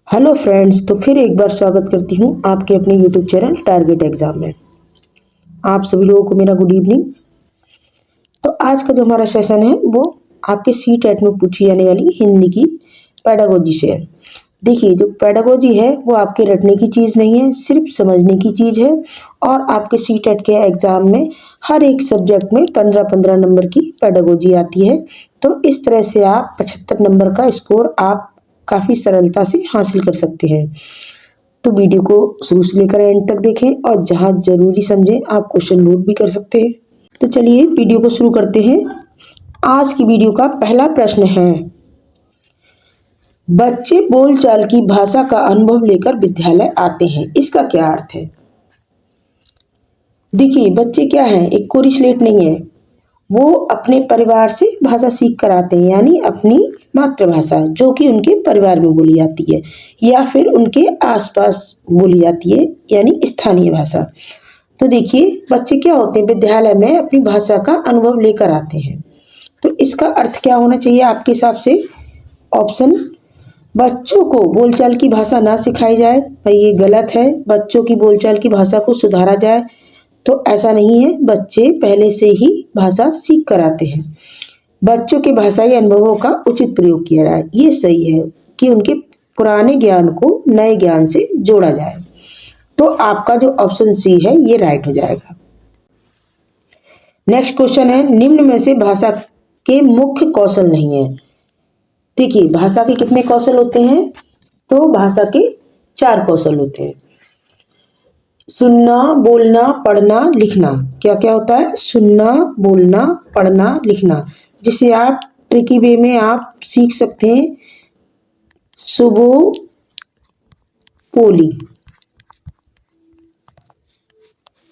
Hello friends, तो फिर एक बार स्वागत करती हूँ आपके अपने यूट्यूब चैनल टारगेट एग्जाम में। आप सभी लोगों को मेरा गुड इवनिंग। तो आज का जो हमारा सेशन है वो आपके सी-टेट में पूछी जाने वाली हिंदी की पेडागोजी से है। देखिए, जो पेडागोजी है वो आपके रटने की चीज़ नहीं है, सिर्फ समझने की चीज़ है। और आपके सी-टेट के एग्ज़ाम में हर एक सब्जेक्ट में 15-15 नंबर की पेडागोजी आती है। तो इस तरह से आप 75 नंबर का स्कोर आप काफ़ी सरलता से हासिल कर सकते हैं। तो वीडियो को शुरू से लेकर एंड तक देखें और जहां ज़रूरी समझें आप क्वेश्चन नोट भी कर सकते हैं। तो चलिए वीडियो को शुरू करते हैं। आज की वीडियो का पहला प्रश्न है, बच्चे बोलचाल की भाषा का अनुभव लेकर विद्यालय आते हैं, इसका क्या अर्थ है? देखिए, बच्चे क्या हैं, एक कोरी स्लेट नहीं है। वो अपने परिवार से भाषा सीख कर आते हैं, यानी अपनी मातृभाषा जो कि उनके परिवार में बोली जाती है या फिर उनके आसपास बोली जाती है, यानी स्थानीय भाषा। तो देखिए, बच्चे क्या होते हैं, विद्यालय में अपनी भाषा का अनुभव लेकर आते हैं। तो इसका अर्थ क्या होना चाहिए आपके हिसाब से? ऑप्शन, बच्चों को बोलचाल की भाषा ना सिखाई जाए, भाई ये गलत है। बच्चों की बोलचाल की भाषा को सुधारा जाए, तो ऐसा नहीं है। बच्चे पहले से ही भाषा सीख कर आते हैं। बच्चों के भाषाई अनुभवों का उचित प्रयोग किया जाए, ये सही है कि उनके पुराने ज्ञान को नए ज्ञान से जोड़ा जाए। तो आपका जो ऑप्शन सी है ये राइट हो जाएगा। नेक्स्ट क्वेश्चन है, निम्न में से भाषा के मुख्य कौशल नहीं है। देखिए, भाषा के कितने कौशल होते हैं? तो भाषा के 4 कौशल होते हैं। सुनना, बोलना, पढ़ना, लिखना। क्या क्या होता है? सुनना, बोलना, पढ़ना, लिखना, जिसे आप ट्रिकी वे में आप सीख सकते हैं। सुबो पोली,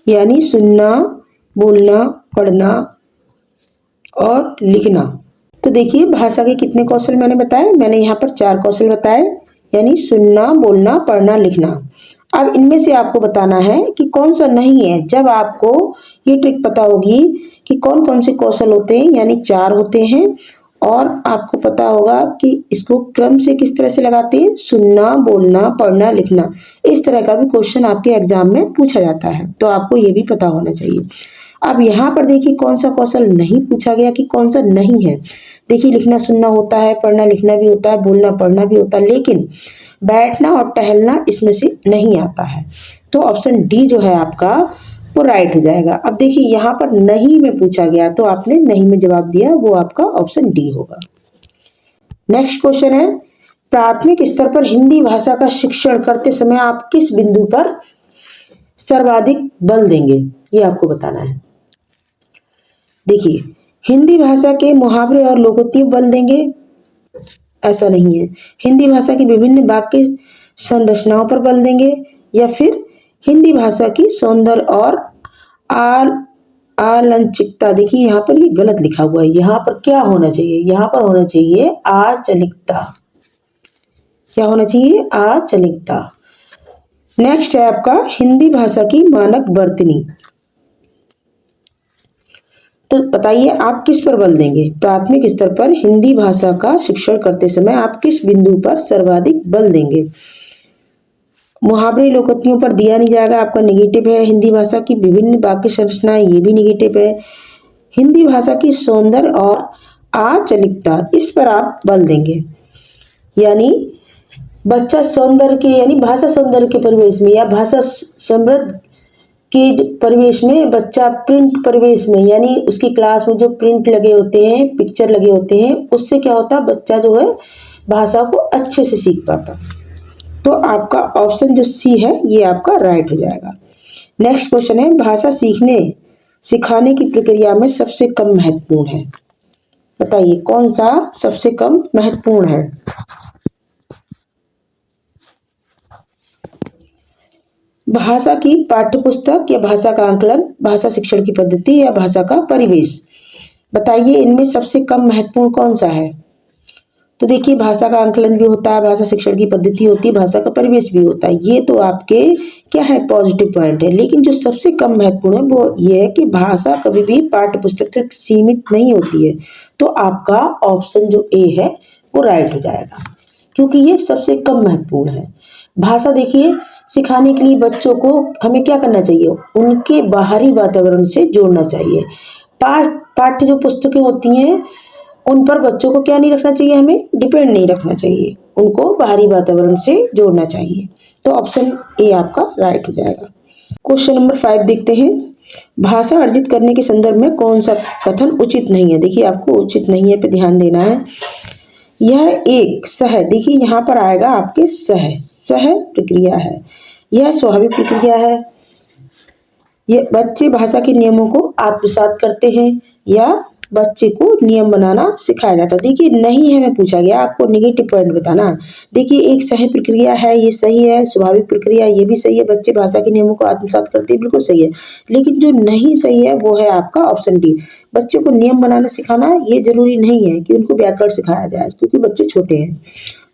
यानी सुनना, बोलना, पढ़ना और लिखना। तो देखिए, भाषा के कितने कौशल मैंने बताए? मैंने यहाँ पर 4 कौशल बताए, यानी सुनना, बोलना, पढ़ना, लिखना। अब इनमें से आपको बताना है कि कौन सा नहीं है। जब आपको ये ट्रिक पता होगी कि कौन कौन से कौशल होते हैं, यानी 4 होते हैं, और आपको पता होगा कि इसको क्रम से किस तरह से लगाते हैं, सुनना, बोलना, पढ़ना, लिखना। इस तरह का भी क्वेश्चन आपके एग्जाम में पूछा जाता है, तो आपको ये भी पता होना चाहिए। अब यहाँ पर देखिए कौन सा कौशल नहीं पूछा गया कि कौन सा नहीं है। देखिए, लिखना सुनना होता है, पढ़ना लिखना भी होता है, बोलना पढ़ना भी होता है, लेकिन बैठना और टहलना इसमें से नहीं आता है। तो ऑप्शन डी जो है आपका वो राइट हो जाएगा। अब देखिए, यहाँ पर नहीं में पूछा गया तो आपने नहीं में जवाब दिया, वो आपका ऑप्शन डी होगा। नेक्स्ट क्वेश्चन है, प्राथमिक स्तर पर हिंदी भाषा का शिक्षण करते समय आप किस बिंदु पर सर्वाधिक बल देंगे, ये आपको बताना है। देखिए, हिंदी भाषा के मुहावरे और लोकोक्ति बल देंगे, ऐसा नहीं है। हिंदी भाषा की विभिन्न वाक्य संरचनाओं पर बल देंगे, या फिर हिंदी भाषा की सौंदर्य और आलंचिकता। देखिए, यहाँ पर ये गलत लिखा हुआ है। यहाँ पर क्या होना चाहिए? यहाँ पर होना चाहिए आचलिकता। क्या होना चाहिए? आचलिकता। नेक्स्ट है आपका हिंदी भाषा की मानक वर्तनी। तो बताइए आप किस पर बल देंगे? प्राथमिक स्तर पर हिंदी भाषा का शिक्षण करते समय आप किस बिंदु पर सर्वाधिक बल देंगे? मुहावरे लोकोक्तियों पर दिया नहीं जाएगा, आपका नेगेटिव है। हिंदी भाषा की विभिन्न वाक्य संरचनाएं, ये भी नेगेटिव है। हिंदी भाषा की सौंदर्य और आचलिकता, इस पर आप बल देंगे, यानी बच्चा सौंदर्य के, यानी भाषा सौंदर्य के परिवेश में या भाषा समृद्ध के परिवेश में, बच्चा प्रिंट परिवेश में, यानी उसकी क्लास में जो प्रिंट लगे होते हैं, पिक्चर लगे होते हैं, उससे क्या होता है, बच्चा जो है भाषा को अच्छे से सीख पाता। तो आपका ऑप्शन जो सी है ये आपका राइट हो जाएगा। नेक्स्ट क्वेश्चन है, भाषा सीखने सिखाने की प्रक्रिया में सबसे कम महत्वपूर्ण है। बताइए कौन सा सबसे कम महत्वपूर्ण है? भाषा की पाठ्यपुस्तक या भाषा का आंकलन, भाषा शिक्षण की पद्धति या भाषा का परिवेश। बताइए इनमें सबसे कम महत्वपूर्ण कौन सा है? तो देखिए, भाषा का आंकलन भी होता है, भाषा शिक्षण की पद्धति होती है, भाषा का परिवेश भी होता है। ये तो आपके क्या है, पॉजिटिव पॉइंट है। लेकिन जो सबसे कम महत्वपूर्ण है वो ये है कि भाषा कभी भी पाठ्य पुस्तक तक सीमित नहीं होती है। तो आपका ऑप्शन जो ए है वो राइट हो जाएगा। क्योंकि ये सबसे कम महत्वपूर्ण है। भाषा देखिए सिखाने के लिए बच्चों को हमें क्या करना चाहिए, उनके बाहरी वातावरण से जोड़ना चाहिए। पाठ्य जो पुस्तकें होती हैं उन पर बच्चों को क्या नहीं रखना चाहिए, हमें डिपेंड नहीं रखना चाहिए, उनको बाहरी वातावरण से जोड़ना चाहिए। तो ऑप्शन ए आपका राइट हो जाएगा। क्वेश्चन नंबर 5 देखते हैं। भाषा अर्जित करने के संदर्भ में कौन सा कथन उचित नहीं है। देखिए आपको उचित नहीं है पे ध्यान देना है। यह एक सह, देखिए यहाँ पर आएगा आपके सह प्रक्रिया है, यह स्वाभाविक प्रक्रिया है, ये बच्चे भाषा के नियमों को आत्मसात करते हैं या बच्चे को नियम बनाना सिखाया जाता है। देखिए नहीं है में पूछा गया, आपको नेगेटिव पॉइंट बताना। देखिए एक सही प्रक्रिया है, ये सही है, स्वाभाविक प्रक्रिया ये भी सही है, बच्चे भाषा के नियमों को आत्मसात करते हैं, बिल्कुल सही है। लेकिन जो नहीं सही है वो है आपका ऑप्शन डी। बच्चे को नियम बनाना सिखाना ये जरूरी नहीं है कि उनको व्याकरण सिखाया जाए, क्योंकि बच्चे छोटे हैं।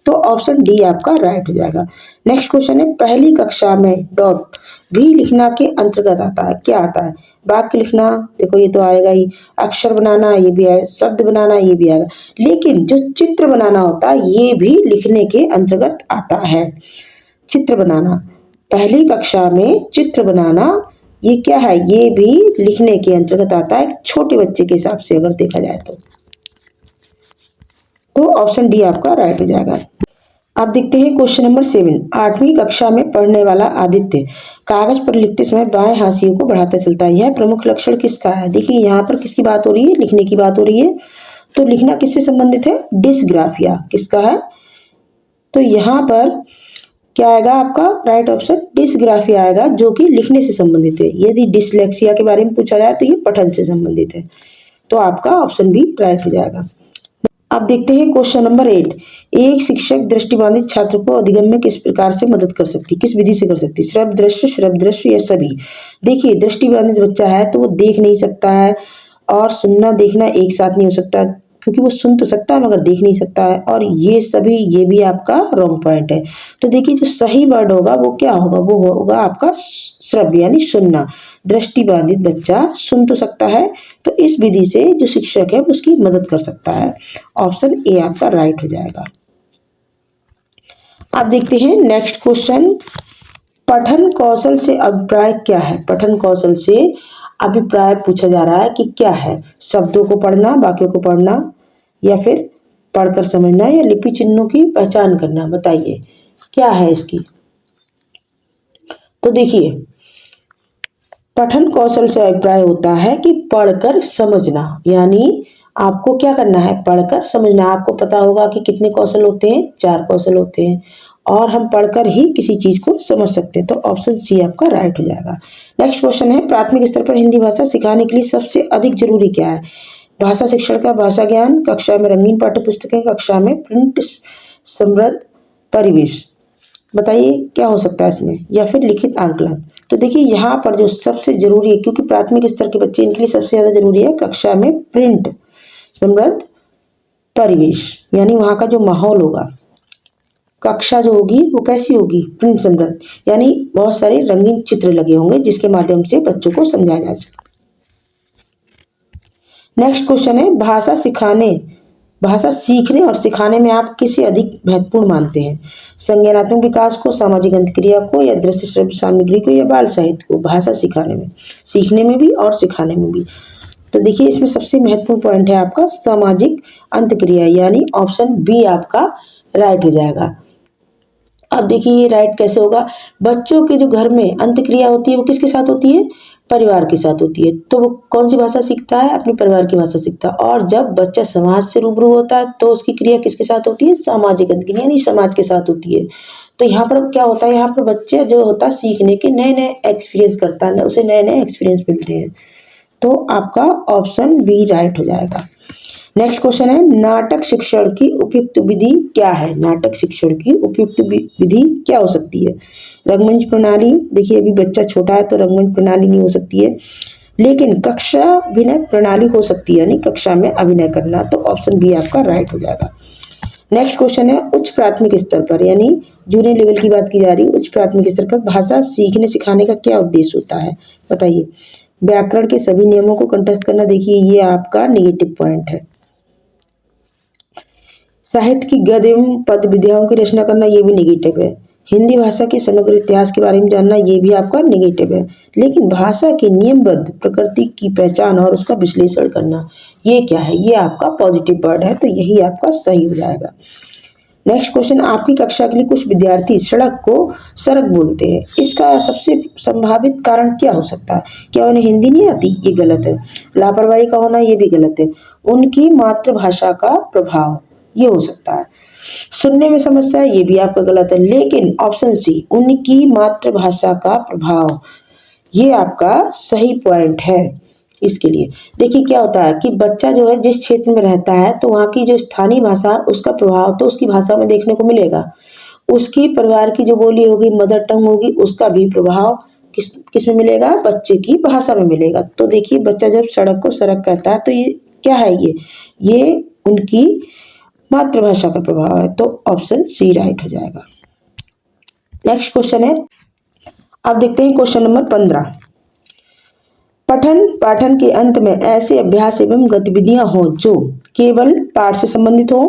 तो ऑप्शन डी आपका राइट हो जाएगा। नेक्स्ट क्वेश्चन है, पहली कक्षा में डॉट भी लिखना के अंतर्गत आता है, क्या आता है। वाक्य लिखना, देखो ये तो आएगा ही, अक्षर बनाना ये भी आएगा, शब्द बनाना ये भी आएगा, लेकिन जो चित्र बनाना होता है ये भी लिखने के अंतर्गत आता है। चित्र बनाना, पहली कक्षा में चित्र बनाना ये क्या है, ये भी लिखने के अंतर्गत आता है, छोटे बच्चे के हिसाब से अगर देखा जाए तो ऑप्शन डी आपका राइट हो जाएगा। अब देखते हैं क्वेश्चन नंबर 7। 8वीं कक्षा में पढ़ने वाला आदित्य कागज पर लिखते समय बाएं हाशिए को बढ़ाता चलता है, यह प्रमुख लक्षण किसका है। देखिए यहाँ पर किसकी बात हो रही है, लिखने की बात हो रही है। तो लिखना किससे संबंधित है, डिस्ग्राफिया किसका है, तो यहाँ पर क्या आएगा आपका राइट ऑप्शन डिस्ग्राफिया आएगा, जो कि लिखने से संबंधित है। यदि डिसलेक्सिया के बारे में पूछा जाए तो ये पठन से संबंधित है, तो आपका ऑप्शन बी राइट हो जाएगा। अब देखते हैं क्वेश्चन नंबर 8। एक शिक्षक दृष्टिबाधित छात्र को अधिगम में किस प्रकार से मदद कर सकती, किस विधि से कर सकती, श्रव्य दृश्य या सभी। देखिए दृष्टिबाधित बच्चा है तो वो देख नहीं सकता है, और सुनना देखना एक साथ नहीं हो सकता, क्योंकि वो सुन तो सकता है मगर देख नहीं सकता है, और ये सभी ये भी आपका रॉन्ग पॉइंट है। तो देखिए जो सही वर्ड होगा वो क्या होगा, वो होगा आपका श्रव्य यानी सुनना। दृष्टिबाधित बच्चा सुन तो सकता है, तो इस विधि से जो शिक्षक है उसकी मदद कर सकता है। ऑप्शन ए आपका राइट हो जाएगा। अब देखते हैं नेक्स्ट क्वेश्चन, पठन कौशल से अभिप्राय क्या है। पठन कौशल से अभिप्राय पूछा जा रहा है कि क्या है, शब्दों को पढ़ना, वाक्यों को पढ़ना, या फिर पढ़कर समझना, या लिपि चिन्हों की पहचान करना। बताइए क्या है इसकी। तो देखिए पठन कौशल से अभिप्राय होता है कि पढ़कर समझना, यानी आपको क्या करना है, पढ़कर समझना। आपको पता होगा कि कितने कौशल होते हैं, 4 कौशल होते हैं, और हम पढ़कर ही किसी चीज को समझ सकते हैं। तो ऑप्शन सी आपका राइट हो जाएगा। नेक्स्ट क्वेश्चन है, प्राथमिक स्तर पर हिंदी भाषा सिखाने के लिए सबसे अधिक जरूरी क्या है। भाषा शिक्षण का भाषा ज्ञान, कक्षा में रंगीन पाठ्य पुस्तकें, कक्षा में प्रिंट समृद्ध परिवेश। बताइए क्या हो सकता है इसमें, या फिर लिखित आंकलन। तो देखिए यहाँ पर जो सबसे जरूरी है, क्योंकि प्राथमिक स्तर के बच्चे इनके लिए सबसे ज्यादा जरूरी है कक्षा में प्रिंट समृद्ध परिवेश, यानी वहां का जो माहौल होगा, कक्षा जो होगी वो कैसी होगी, प्रिंट समृद्ध, यानी बहुत सारे रंगीन चित्र लगे होंगे जिसके माध्यम से बच्चों को समझाया जा सके। नेक्स्ट क्वेश्चन है, भाषा सीखने और सिखाने में आप किसे अधिक महत्वपूर्ण मानते हैं। संज्ञानात्मक विकास को, सामाजिक अंतक्रिया को, या दृश्य श्रव्य सामग्री को, या बाल साहित्य को। भाषा सिखाने में, सीखने में भी और सिखाने में भी। तो देखिए इसमें सबसे महत्वपूर्ण पॉइंट है आपका सामाजिक अंतक्रिया, यानी ऑप्शन बी आपका राइट हो जाएगा। अब देखिए ये राइट कैसे होगा, बच्चों के जो घर में अंतक्रिया होती है वो किसके साथ होती है, परिवार के साथ होती है। तो वो कौन सी भाषा सीखता है, अपने परिवार की भाषा सीखता है। और जब बच्चा समाज से रूबरू होता है तो उसकी क्रिया किसके साथ होती है, सामाजिक अंतक्रिया यानी समाज के साथ होती है। तो यहाँ पर क्या होता है, यहाँ पर बच्चे जो होता है सीखने के नए नए एक्सपीरियंस करता है, उसे नए नए एक्सपीरियंस मिलते हैं। तो आपका ऑप्शन बी राइट हो जाएगा। नेक्स्ट क्वेश्चन है, नाटक शिक्षण की उपयुक्त विधि क्या है। नाटक शिक्षण की उपयुक्त विधि क्या हो सकती है। रंगमंच प्रणाली, देखिए अभी बच्चा छोटा है तो रंगमंच प्रणाली नहीं हो सकती है, लेकिन कक्षा अभिनय प्रणाली हो सकती है, यानी कक्षा में अभिनय करना। तो ऑप्शन बी आपका राइट हो जाएगा। नेक्स्ट क्वेश्चन है, उच्च प्राथमिक स्तर पर, यानी जूनियर लेवल की बात की जा रही है, उच्च प्राथमिक स्तर पर भाषा सीखने सिखाने का क्या उद्देश्य होता है। बताइए, व्याकरण के सभी नियमों को कंठस्थ करना। देखिए ये आपका नेगेटिव पॉइंट है। साहित्य की गद्य एवं पद विधाओं की रचना करना ये भी नेगेटिव है। हिंदी भाषा के समग्र इतिहास के बारे में जानना ये भी आपका नेगेटिव है। लेकिन भाषा के नियमबद्ध प्रकृति की पहचान और उसका विश्लेषण करना ये क्या है, ये आपका पॉजिटिव वर्ड है, तो यही आपका सही हो जाएगा। नेक्स्ट क्वेश्चन, आपकी कक्षा के लिए कुछ विद्यार्थी सड़क को सरक बोलते हैं, इसका सबसे संभावित कारण क्या हो सकता है? क्या उन्हें हिंदी नहीं आती? ये गलत है। लापरवाही का होना, ये भी गलत है। उनकी मातृभाषा का प्रभाव, ये हो सकता है। सुनने में समस्या, ये भी आपका गलत है। लेकिन ऑप्शन सी, उनकी मातृभाषा का प्रभाव, ये आपका सही पॉइंट है। इसके लिए देखिए क्या होता है कि बच्चा जो है जिस क्षेत्र में रहता है तो वहाँ की जो स्थानीय भाषा, उसका प्रभाव तो उसकी भाषा में देखने को मिलेगा। उसकी परिवार की जो बोली होगी, मदर टंग होगी, उसका भी प्रभाव किस में मिलेगा? बच्चे की भाषा में मिलेगा। तो देखिए बच्चा जब सड़क को सरक कहता है तो ये क्या है? ये उनकी मातृभाषा का प्रभाव है। तो ऑप्शन सी राइट हो जाएगा। नेक्स्ट क्वेश्चन है, अब देखते हैं क्वेश्चन नंबर 15। पठन पाठन के अंत में ऐसे अभ्यास एवं गतिविधियां हो जो केवल पाठ से संबंधित हो,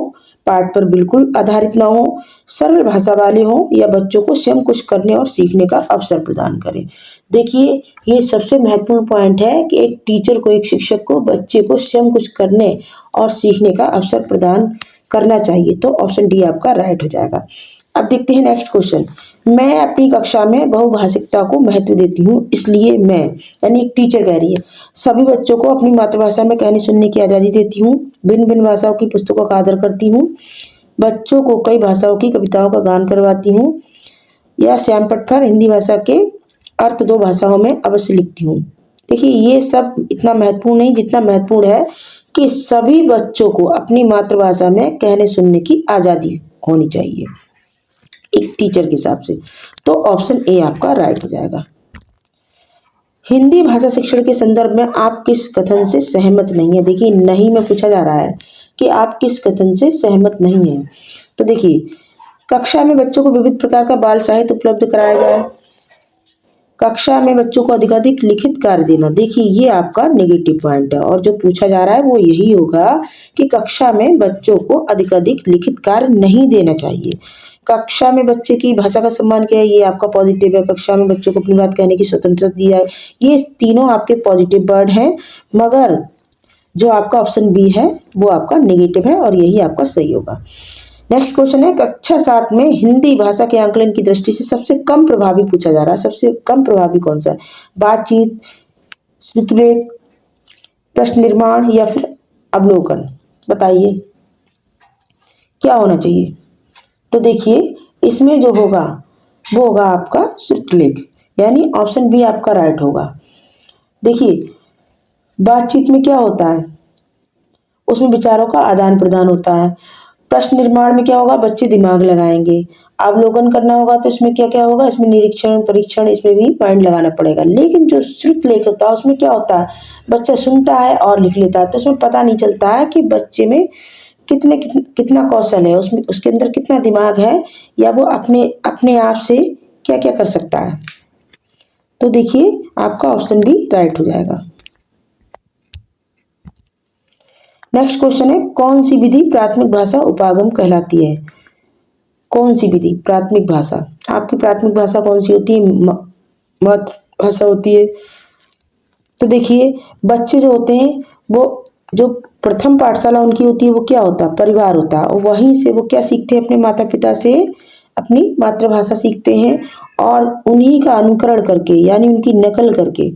पाठ पर बिल्कुल आधारित ना हो, सरल भाषा वाले हो या बच्चों को स्वयं कुछ करने और सीखने का अवसर प्रदान करें। देखिए ये सबसे महत्वपूर्ण पॉइंट है कि एक टीचर को, एक शिक्षक को बच्चे को स्वयं कुछ करने और सीखने का अवसर प्रदान करना चाहिए। तो ऑप्शन डी आपका राइट हो जाएगा। अब देखते हैं नेक्स्ट क्वेश्चन। मैं अपनी कक्षा में बहुभाषिकता को महत्व देती हूँ, इसलिए मैं, यानी एक टीचर कह रही है, सभी बच्चों को अपनी मातृभाषा में कहने सुनने की आज़ादी देती हूँ, भिन्न भिन्न भाषाओं की पुस्तकों का आदर करती हूँ, बच्चों को कई भाषाओं की कविताओं का गान करवाती हूँ, या श्यामपट्ट पर हिंदी भाषा के अर्थ 2 भाषाओं में अवश्य लिखती हूँ। देखिए ये सब इतना महत्वपूर्ण नहीं जितना महत्वपूर्ण है कि सभी बच्चों को अपनी मातृभाषा में कहने सुनने की आज़ादी होनी चाहिए एक टीचर के हिसाब से। तो ऑप्शन ए आपका राइट हो जाएगा। हिंदी भाषा शिक्षण के संदर्भ में आप किस कथन से सहमत नहीं है? देखिए नहीं में पूछा जा रहा है कि आप किस कथन से सहमत नहीं है। तो देखिए कक्षा में बच्चों को विविध प्रकार का बाल साहित्य उपलब्ध कराया जाए, कक्षा में बच्चों को अधिकाधिक लिखित कार्य देना, देखिए ये आपका नेगेटिव पॉइंट है। और जो पूछा जा रहा है वो यही होगा कि कक्षा में बच्चों को अधिकाधिक लिखित कार्य नहीं देना चाहिए। कक्षा में बच्चे की भाषा का सम्मान किया है, ये आपका पॉजिटिव है। कक्षा में बच्चों को अपनी बात कहने की स्वतंत्रता दी है, ये तीनों आपके पॉजिटिव वर्ड हैं। मगर जो आपका ऑप्शन बी है वो आपका नेगेटिव है और यही आपका सही होगा। नेक्स्ट क्वेश्चन है, कक्षा 7 में हिंदी भाषा के आंकलन की दृष्टि से सबसे कम प्रभावी पूछा जा रहा है। सबसे कम प्रभावी कौन सा है? बातचीत, श्रुतलेख, प्रश्न निर्माण या फिर अवलोकन? बताइए क्या होना चाहिए? तो देखिए इसमें जो होगा वो होगा आपका श्रुतलेख, यानी ऑप्शन बी आपका राइट होगा। देखिए बातचीत में क्या होता है? उसमें विचारों का आदान प्रदान होता है। प्रश्न निर्माण में क्या होगा? बच्चे दिमाग लगाएंगे। अवलोकन करना होगा तो इसमें क्या क्या होगा? इसमें निरीक्षण, परीक्षण, इसमें भी पॉइंट लगाना पड़ेगा। लेकिन जो श्रुतलेख होता है उसमें क्या होता है? बच्चा सुनता है और लिख लेता है, तो उसमें पता नहीं चलता है कि बच्चे में कितना कौशल है, उसमें उसके अंदर कितना दिमाग है, या वो अपने आप से क्या क्या कर सकता है। तो देखिए आपका ऑप्शन भी राइट हो जाएगा। नेक्स्ट क्वेश्चन है, कौन सी विधि प्राथमिक भाषा उपागम कहलाती है? कौन सी विधि? प्राथमिक भाषा, आपकी प्राथमिक भाषा कौन सी होती है? मातृभाषा होती है। तो देखिए बच्चे जो होते हैं वो जो प्रथम पाठशाला उनकी होती है वो क्या होता है? परिवार होता है। और वहीं से वो क्या सीखते हैं? अपने माता पिता से अपनी मातृभाषा सीखते हैं और उन्हीं का अनुकरण करके, यानी उनकी नकल करके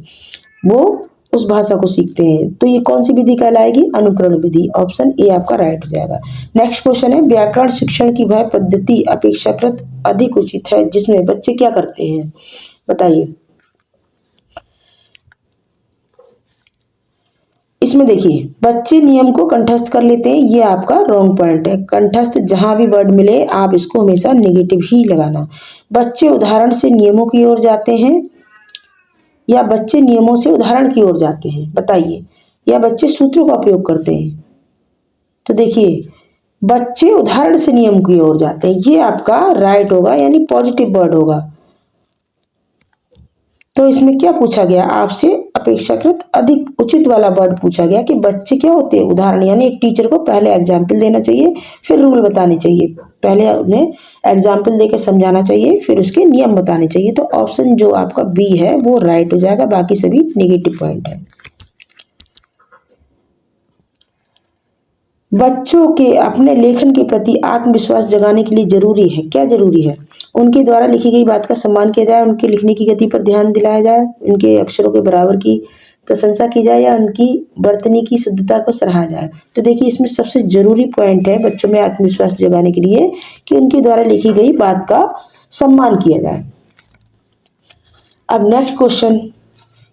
वो उस भाषा को सीखते हैं। तो ये कौन सी विधि कहलाएगी? अनुकरण विधि। ऑप्शन ए आपका राइट हो जाएगा। नेक्स्ट क्वेश्चन है, व्याकरण शिक्षण की वह पद्धति अपेक्षाकृत अधिक उचित है जिसमें बच्चे क्या करते हैं? बताइए। इसमें देखिए बच्चे नियम को कंठस्थ कर लेते हैं, ये आपका रॉन्ग पॉइंट है। कंठस्थ जहां भी वर्ड मिले आप इसको हमेशा नेगेटिव ही लगाना। बच्चे उदाहरण से नियमों की ओर जाते हैं या बच्चे नियमों से उदाहरण की ओर जाते हैं? बताइए। या बच्चे सूत्रों का उपयोग करते हैं? तो देखिए बच्चे उदाहरण से नियम की ओर जाते हैं, ये आपका राइट होगा, यानी पॉजिटिव वर्ड होगा। तो इसमें क्या पूछा गया, आपसे अपेक्षाकृत अधिक उचित वाला वर्ड पूछा गया कि बच्चे क्या होते हैं, उदाहरण। यानी एक टीचर को पहले एग्जाम्पल देना चाहिए, फिर रूल बताने चाहिए। पहले उन्हें एग्जाम्पल देकर समझाना चाहिए, फिर उसके नियम बताने चाहिए। तो ऑप्शन जो आपका बी है वो राइट हो जाएगा, बाकी सभी नेगेटिव पॉइंट है। बच्चों के अपने लेखन के प्रति आत्मविश्वास जगाने के लिए जरूरी है, क्या जरूरी है, उनके द्वारा लिखी गई बात का सम्मान किया जाए, उनके लिखने की गति पर ध्यान दिलाया जाए, उनके अक्षरों के बराबर की प्रशंसा की जाए, या उनकी वर्तनी की शुद्धता को सराहा जाए। तो देखिए इसमें सबसे जरूरी पॉइंट है बच्चों में आत्मविश्वास जगाने के लिए कि उनके द्वारा लिखी गई बात का सम्मान किया जाए। अब नेक्स्ट क्वेश्चन,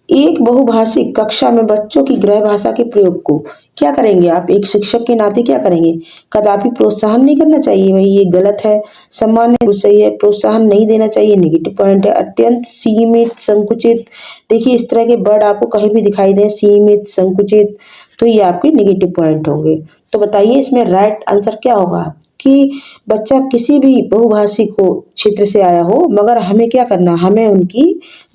एक बहुभाषिक कक्षा में बच्चों की गृह भाषा के प्रयोग को क्या करेंगे आप, एक शिक्षक के नाते क्या करेंगे, कदापि प्रोत्साहन नहीं करना चाहिए, भाई ये गलत है। सम्मान है, सही है। प्रोत्साहन नहीं देना चाहिए, नेगेटिव पॉइंट है। अत्यंत सीमित, संकुचित, देखिए इस तरह के वर्ड आपको कहीं भी दिखाई दे, सीमित, संकुचित, तो ये आपके नेगेटिव पॉइंट होंगे। तो बताइए इसमें राइट आंसर क्या होगा कि बच्चा किसी भी बहुभाषिक हो क्षेत्र से आया हो, मगर हमें क्या करना, हमें उनकी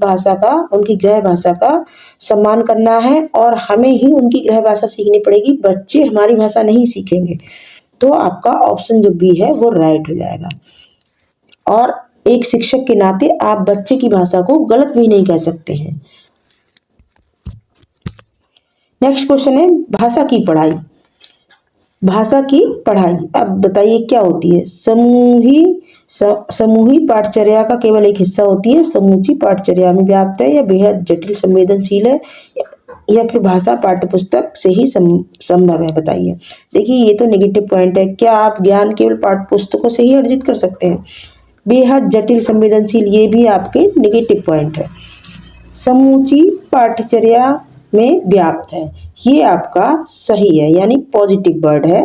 भाषा का, उनकी गृह भाषा का सम्मान करना है और हमें ही उनकी गृह भाषा सीखनी पड़ेगी, बच्चे हमारी भाषा नहीं सीखेंगे। तो आपका ऑप्शन जो बी है वो राइट हो जाएगा। और एक शिक्षक के नाते आप बच्चे की भाषा को गलत भी नहीं कह सकते हैं। नेक्स्ट क्वेश्चन है भाषा की पढ़ाई। भाषा की पढ़ाई, अब बताइए क्या होती है। समूही पाठचर्या का केवल एक हिस्सा होती है, समूची पाठचर्या में व्याप्त है, या बेहद जटिल संवेदनशील है, या फिर भाषा पाठ्यपुस्तक से ही संभव है, बताइए। देखिए ये तो नेगेटिव पॉइंट है, क्या आप ज्ञान केवल पाठ्यपुस्तकों से ही अर्जित कर सकते हैं। बेहद जटिल संवेदनशील, ये भी आपके नेगेटिव पॉइंट है। समूची पाठचर्या में व्याप्त है, ये आपका सही है, यानी पॉजिटिव वर्ड है।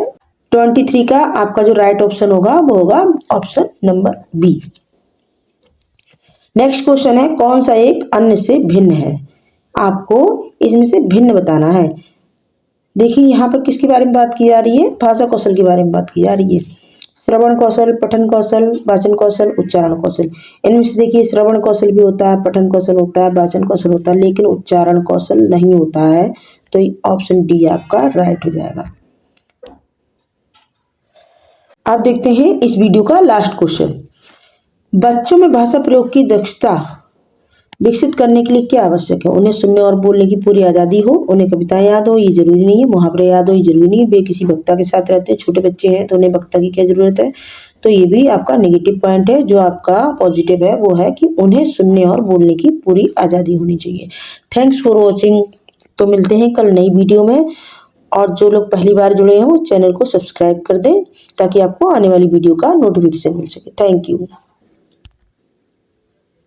23 का आपका जो राइट ऑप्शन होगा वो होगा option number B. Next question है कौन सा एक अन्य से भिन्न है, आपको इसमें से भिन्न बताना है। देखिए यहाँ पर किसके बारे में बात की जा रही है, भाषा कौशल के बारे में बात की जा रही है। श्रवण कौशल, पठन कौशल, वाचन कौशल, उच्चारण कौशल। इनमें से देखिए श्रवण कौशल भी होता है, पठन कौशल होता है, वाचन कौशल होता है, लेकिन उच्चारण कौशल नहीं होता है। तो ऑप्शन डी आपका राइट हो जाएगा। अब देखते हैं इस वीडियो का लास्ट क्वेश्चन, बच्चों में भाषा प्रयोग की दक्षता विकसित करने के लिए क्या आवश्यक है। उन्हें सुनने और बोलने की पूरी आज़ादी हो, उन्हें कविताएं याद हो, ये जरूरी नहीं है, मुहावरे याद हो, ये जरूरी नहीं है, वे किसी वक्ता के साथ रहते हैं, छोटे बच्चे हैं तो उन्हें वक्ता की क्या जरूरत है। तो ये भी आपका नेगेटिव पॉइंट है। जो आपका पॉजिटिव है वो है कि उन्हें सुनने और बोलने की पूरी आज़ादी होनी चाहिए। Thanks for watching. तो मिलते हैं कल नई वीडियो में, और जो लोग पहली बार जुड़े हैं वो चैनल को सब्सक्राइब कर दें ताकि आपको आने वाली वीडियो का नोटिफिकेशन मिल सके। Thank you.